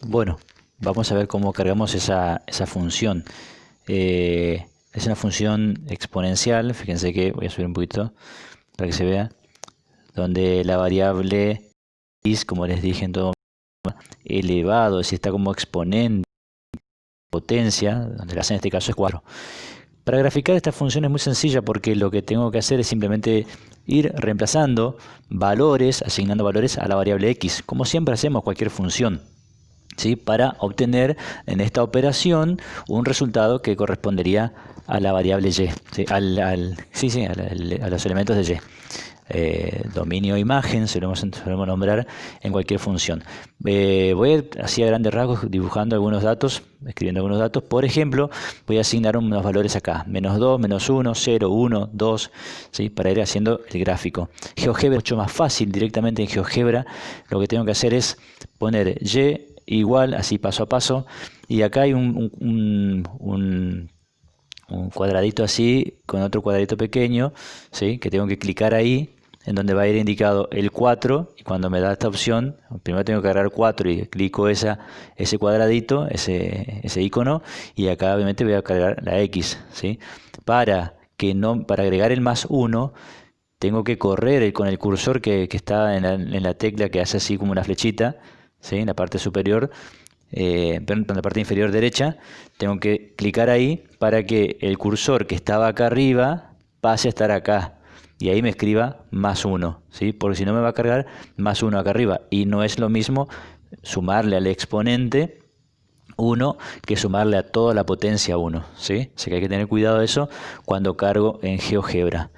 Bueno, vamos a ver cómo cargamos esa función. Es una función exponencial, fíjense que voy a subir un poquito para que se vea, donde la variable x, como les dije en todo elevado, si está como exponente, potencia, donde la c en este caso es 4. Para graficar esta función es muy sencilla porque lo que tengo que hacer es simplemente ir reemplazando valores, asignando valores a la variable x, como siempre hacemos cualquier función, ¿sí? Para obtener en esta operación un resultado que correspondería a la variable y, ¿sí? A los elementos de y. Dominio imagen solemos nombrar en cualquier función. Voy así a grandes rasgos dibujando algunos datos, escribiendo algunos datos. Por ejemplo, voy a asignar unos valores acá, -2, -1, 0, 1, 2, ¿sí? Para ir haciendo el gráfico. GeoGebra es mucho más fácil. Directamente en GeoGebra lo que tengo que hacer es poner y igual, así paso a paso, y acá hay un cuadradito así con otro cuadradito pequeño, ¿sí? Que tengo que clicar ahí, en donde va a ir indicado el 4, y cuando me da esta opción, primero tengo que agarrar 4 y clico ese cuadradito, ese icono, y acá obviamente voy a cargar la X, ¿sí? Para agregar el +1, tengo que correr con el cursor que está en la tecla que hace así como una flechita, ¿sí? En la parte superior, en la parte inferior derecha, tengo que clicar ahí para que el cursor que estaba acá arriba pase a estar acá. Y ahí me escriba +1, ¿sí? Porque si no me va a cargar +1 acá arriba. Y no es lo mismo sumarle al exponente 1 que sumarle a toda la potencia 1, ¿sí? Así que hay que tener cuidado de eso cuando cargo en GeoGebra.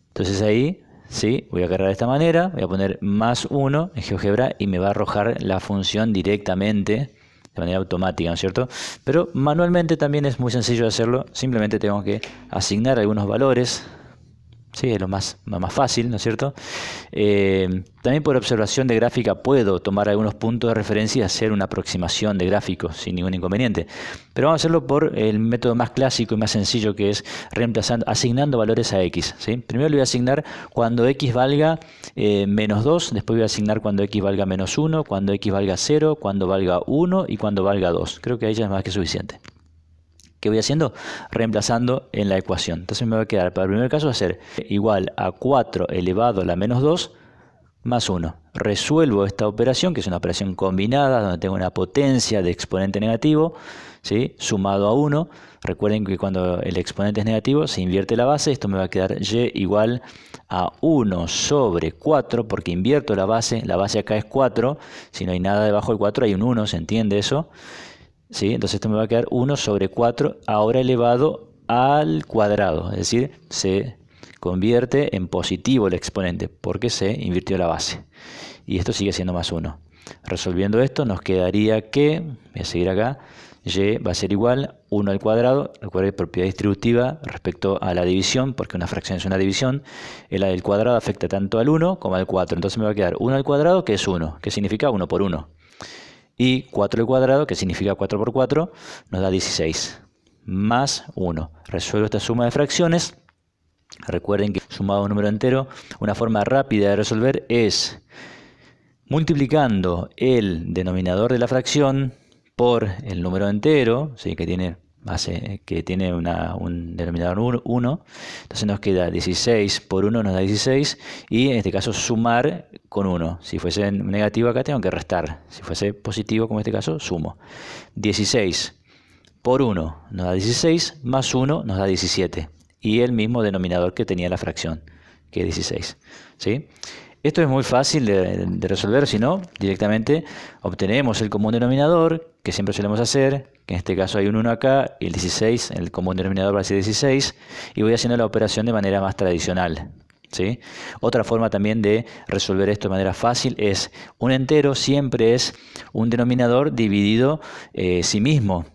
Entonces ahí, ¿sí? Voy a cargar de esta manera, voy a poner +1 en GeoGebra y me va a arrojar la función directamente, de manera automática, ¿no es cierto? Pero manualmente también es muy sencillo hacerlo, simplemente tengo que asignar algunos valores. Sí, es lo más fácil, ¿no es cierto? También por observación de gráfica puedo tomar algunos puntos de referencia y hacer una aproximación de gráfico sin ningún inconveniente. Pero vamos a hacerlo por el método más clásico y más sencillo, que es asignando valores a x, ¿sí? Primero le voy a asignar cuando x valga -2, después voy a asignar cuando x valga -1, cuando x valga 0, cuando valga 1 y cuando valga 2. Creo que ahí ya es más que suficiente. ¿Qué voy haciendo? Reemplazando en la ecuación. Entonces me va a quedar, para el primer caso, va a ser igual a 4 elevado a la -2 más 1. Resuelvo esta operación, que es una operación combinada, donde tengo una potencia de exponente negativo, ¿sí? Sumado a 1. Recuerden que cuando el exponente es negativo, se invierte la base. Esto me va a quedar y igual a 1 sobre 4, porque invierto la base. La base acá es 4. Si no hay nada debajo del 4, hay un 1, ¿se entiende eso? ¿Sí? Entonces esto me va a quedar 1 sobre 4 ahora elevado al cuadrado, es decir, se convierte en positivo el exponente porque se invirtió la base. Y esto sigue siendo +1. Resolviendo esto nos quedaría que, voy a seguir acá, y va a ser igual 1 al cuadrado, recuerden propiedad distributiva respecto a la división, porque una fracción es una división, el cuadrado afecta tanto al 1 como al 4, entonces me va a quedar 1 al cuadrado, que es 1, que significa 1 por 1. Y 4 al cuadrado, que significa 4 por 4, nos da 16. Más 1. Resuelvo esta suma de fracciones. Recuerden que sumado a un número entero, una forma rápida de resolver es multiplicando el denominador de la fracción por el número entero, ¿sí? Que tiene un denominador 1. Entonces nos queda 16 por 1 nos da 16, y en este caso sumar con 1. Si fuese negativo acá tengo que restar, si fuese positivo como en este caso sumo. 16 por 1 nos da 16, más 1 nos da 17, y el mismo denominador que tenía la fracción, que es 16, ¿sí? Esto es muy fácil de resolver, si no, directamente obtenemos el común denominador, que siempre solemos hacer, que en este caso hay un 1 acá, y el 16, el común denominador va a ser 16, y voy haciendo la operación de manera más tradicional, ¿sí? Otra forma también de resolver esto de manera fácil es un entero siempre es un denominador dividido sí mismo.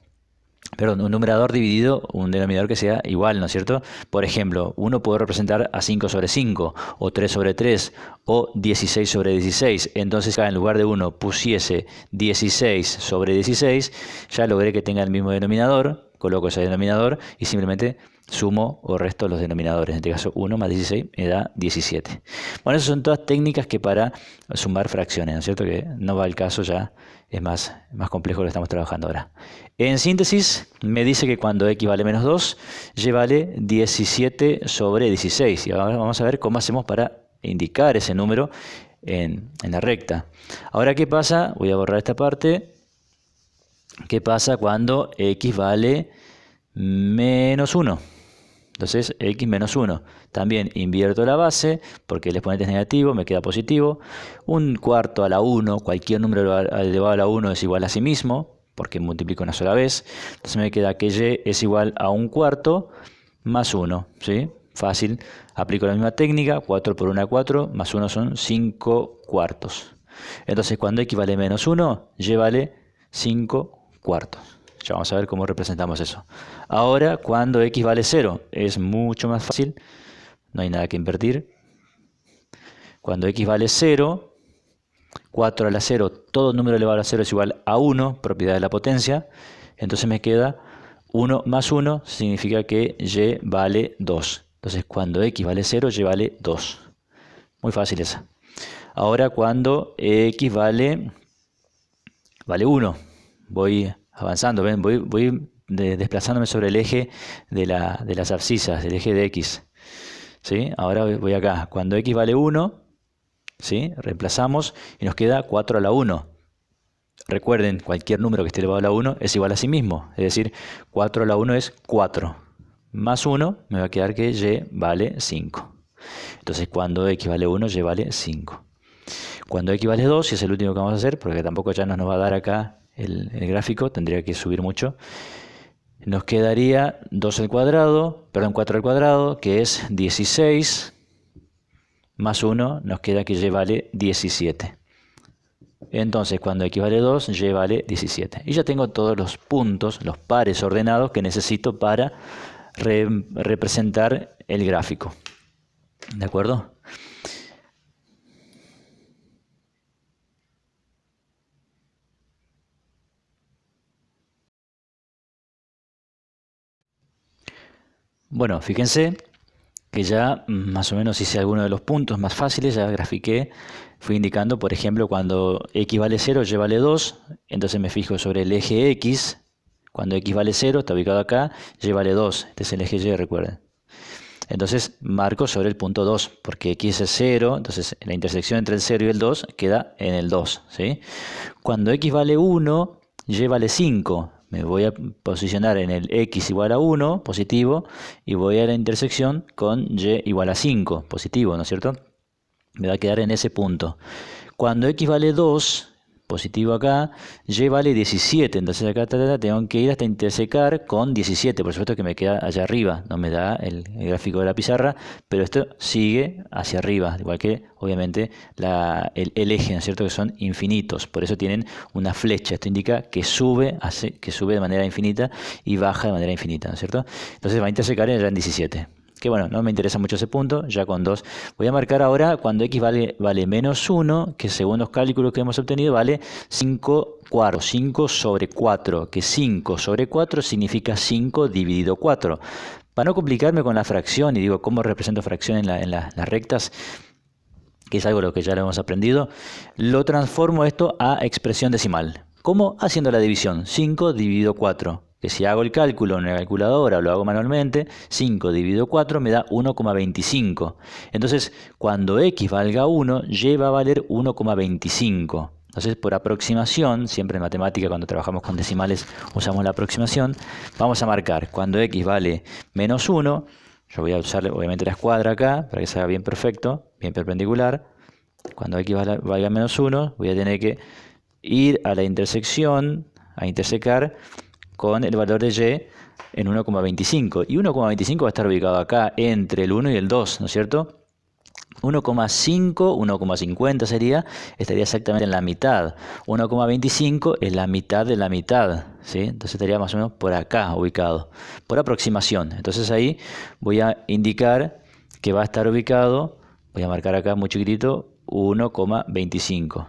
Perdón, un numerador dividido, un denominador que sea igual, ¿no es cierto? Por ejemplo, uno puede representar a 5 sobre 5, o 3 sobre 3, o 16 sobre 16. Entonces, acá en lugar de 1 pusiese 16 sobre 16, ya logré que tenga el mismo denominador, coloco ese denominador y simplemente sumo o resto los denominadores. En este caso 1 más 16 me da 17. Bueno, esas son todas técnicas que para sumar fracciones, ¿no es cierto? Que no va al caso, ya es más complejo lo que estamos trabajando ahora. En síntesis, me dice que cuando x vale menos 2, y vale 17 sobre 16. Y ahora vamos a ver cómo hacemos para indicar ese número en la recta. Ahora, ¿qué pasa? Voy a borrar esta parte. ¿Qué pasa cuando x vale menos 1? Entonces, x menos 1. También invierto la base, porque el exponente es negativo, me queda positivo. Un cuarto a la 1, cualquier número elevado a la 1 es igual a sí mismo, porque multiplico una sola vez. Entonces me queda que y es igual a un cuarto más 1. ¿Sí? Fácil. Aplico la misma técnica. 4 por 1 es 4, más 1 son 5 cuartos. Entonces, cuando x vale menos 1, y vale 5 cuartos. Ya vamos a ver cómo representamos eso. Ahora, cuando x vale 0, es mucho más fácil. No hay nada que invertir. Cuando x vale 0, 4 a la 0, todo número elevado a la 0 es igual a 1, propiedad de la potencia. Entonces me queda 1 más 1, significa que y vale 2. Entonces, cuando x vale 0, y vale 2. Muy fácil esa. Ahora, cuando x vale 1, voy avanzando, ¿ven? Voy desplazándome sobre el eje de las abscisas, el eje de x. ¿Sí? Ahora voy acá. Cuando x vale 1, ¿sí? Reemplazamos y nos queda 4 a la 1. Recuerden, cualquier número que esté elevado a la 1 es igual a sí mismo. Es decir, 4 a la 1 es 4. Más 1 me va a quedar que y vale 5. Entonces, cuando x vale 1, y vale 5. Cuando x vale 2, y es el último que vamos a hacer, porque tampoco ya nos va a dar acá el gráfico, tendría que subir mucho, nos quedaría 4 al cuadrado, que es 16, más 1, nos queda que y vale 17. Entonces, cuando x vale 2, y vale 17. Y ya tengo todos los puntos, los pares ordenados que necesito para representar el gráfico. ¿De acuerdo? Bueno, fíjense que ya más o menos hice algunos de los puntos más fáciles, ya grafiqué, fui indicando, por ejemplo, cuando x vale 0, y vale 2, entonces me fijo sobre el eje x, cuando x vale 0, está ubicado acá, y vale 2, este es el eje y, recuerden. Entonces marco sobre el punto 2, porque x es 0, entonces la intersección entre el 0 y el 2 queda en el 2, ¿sí? Cuando x vale 1, y vale 5, me voy a posicionar en el x igual a 1, positivo, y voy a la intersección con y igual a 5, positivo, ¿no es cierto? Me va a quedar en ese punto. Cuando x vale 2, positivo acá, y vale 17, entonces acá tengo que ir hasta intersecar con 17, por supuesto que me queda allá arriba, no me da el gráfico de la pizarra, pero esto sigue hacia arriba, igual que obviamente el eje, ¿no es cierto?, que son infinitos, por eso tienen una flecha, esto indica que sube de manera infinita y baja de manera infinita, ¿no es cierto? Entonces va a intersecar allá en 17. Que bueno, no me interesa mucho ese punto, ya con 2. Voy a marcar ahora cuando x vale menos 1, que según los cálculos que hemos obtenido vale 5 cuartos, 5 sobre 4, que 5 sobre 4 significa 5 dividido 4. Para no complicarme con la fracción, y digo cómo represento fracción en las rectas, que es algo lo que ya lo hemos aprendido, lo transformo esto a expresión decimal. ¿Cómo? Haciendo la división, 5 dividido 4. Que si hago el cálculo en una calculadora o lo hago manualmente, 5 dividido 4 me da 1,25. Entonces, cuando x valga 1, y va a valer 1,25. Entonces, por aproximación, siempre en matemática cuando trabajamos con decimales usamos la aproximación, vamos a marcar cuando x vale menos 1, yo voy a usar obviamente la escuadra acá para que salga bien perfecto, bien perpendicular. Cuando x valga menos 1, voy a tener que ir a la intersección, a intersecar con el valor de y en 1,25. Y 1,25 va a estar ubicado acá entre el 1 y el 2, ¿no es cierto? 1,5, 1,50 estaría exactamente en la mitad. 1,25 es la mitad de la mitad, ¿sí? Entonces estaría más o menos por acá ubicado, por aproximación. Entonces ahí voy a indicar que va a estar ubicado, voy a marcar acá muy chiquitito, 1,25.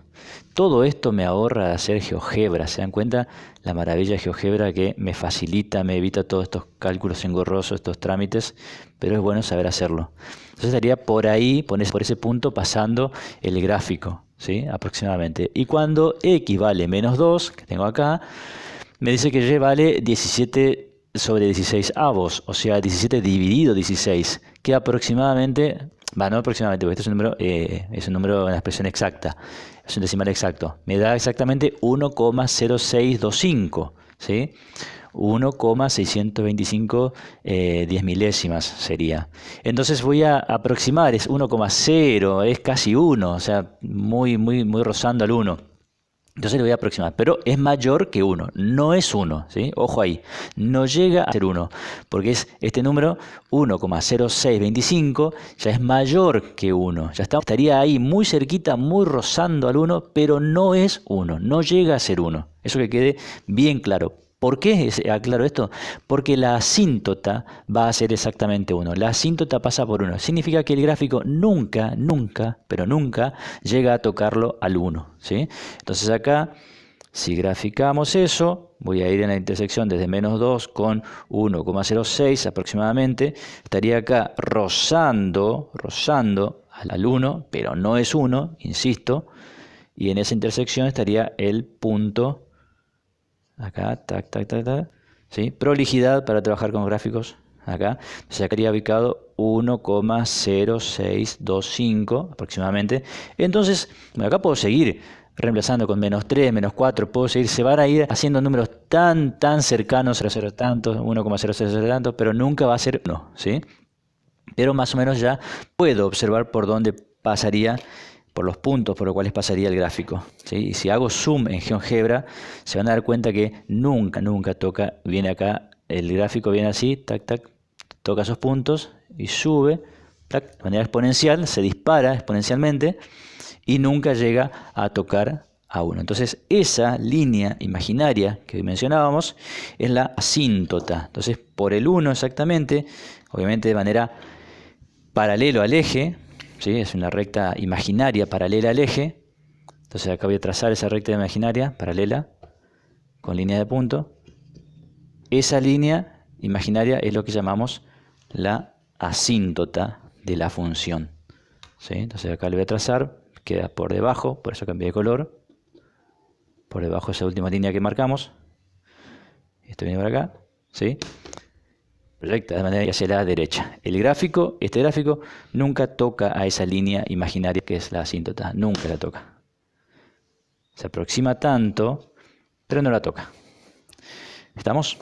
Todo esto me ahorra de hacer GeoGebra. ¿Se dan cuenta la maravilla de GeoGebra que me facilita, me evita todos estos cálculos engorrosos, estos trámites? Pero es bueno saber hacerlo. Entonces estaría por ahí, por ese punto, pasando el gráfico, ¿sí? Aproximadamente. Y cuando X vale menos 2, que tengo acá, me dice que Y vale 17 sobre 16 avos, o sea, 17 dividido 16, que aproximadamente, no aproximadamente, porque este es un número, una expresión exacta, es un decimal exacto, me da exactamente 1,0625, ¿sí? 1,625 10 milésimas sería. Entonces voy a aproximar, es 1,0, es casi 1, o sea, muy rozando al 1. Entonces le voy a aproximar, pero es mayor que 1, no es 1, ¿sí? Ojo ahí, no llega a ser 1, porque es este número 1,0625, ya es mayor que 1, ya estaría ahí muy cerquita, muy rozando al 1, pero no es 1, no llega a ser 1. Eso que quede bien claro. ¿Por qué aclaro esto? Porque la asíntota va a ser exactamente 1. La asíntota pasa por 1. Significa que el gráfico nunca, pero nunca llega a tocarlo al 1. ¿Sí? Entonces acá, si graficamos eso, voy a ir en la intersección desde menos 2 con 1,06 aproximadamente. Estaría acá rozando al 1, pero no es 1, insisto. Y en esa intersección estaría el punto. Acá, tac, ¿sí? Prolijidad para trabajar con gráficos. Acá se quedaría ubicado 1,0625 aproximadamente. Entonces, acá puedo seguir reemplazando con menos 3, menos 4. Puedo seguir, se van a ir haciendo números tan cercanos, 0,0 tantos, 1,000 tantos, pero nunca va a ser 1, ¿sí? Pero más o menos ya puedo observar por dónde pasaría, por los puntos por los cuales pasaría el gráfico, ¿sí? Y si hago zoom en GeoGebra, se van a dar cuenta que nunca toca, viene acá, el gráfico viene así, toca esos puntos y sube, de manera exponencial, se dispara exponencialmente y nunca llega a tocar a 1. Entonces esa línea imaginaria que mencionábamos es la asíntota. Entonces por el 1 exactamente, obviamente de manera paralelo al eje, ¿sí? Es una recta imaginaria paralela al eje. Entonces acá voy a trazar esa recta imaginaria paralela con línea de punto. Esa línea imaginaria es lo que llamamos la asíntota de la función, ¿sí? Entonces acá le voy a trazar, queda por debajo, por eso cambié de color, por debajo de esa última línea que marcamos. Esto viene por acá, ¿sí? Proyecta de manera hacia la derecha. Este gráfico nunca toca a esa línea imaginaria que es la asíntota, nunca la toca. Se aproxima tanto, pero no la toca. ¿Estamos?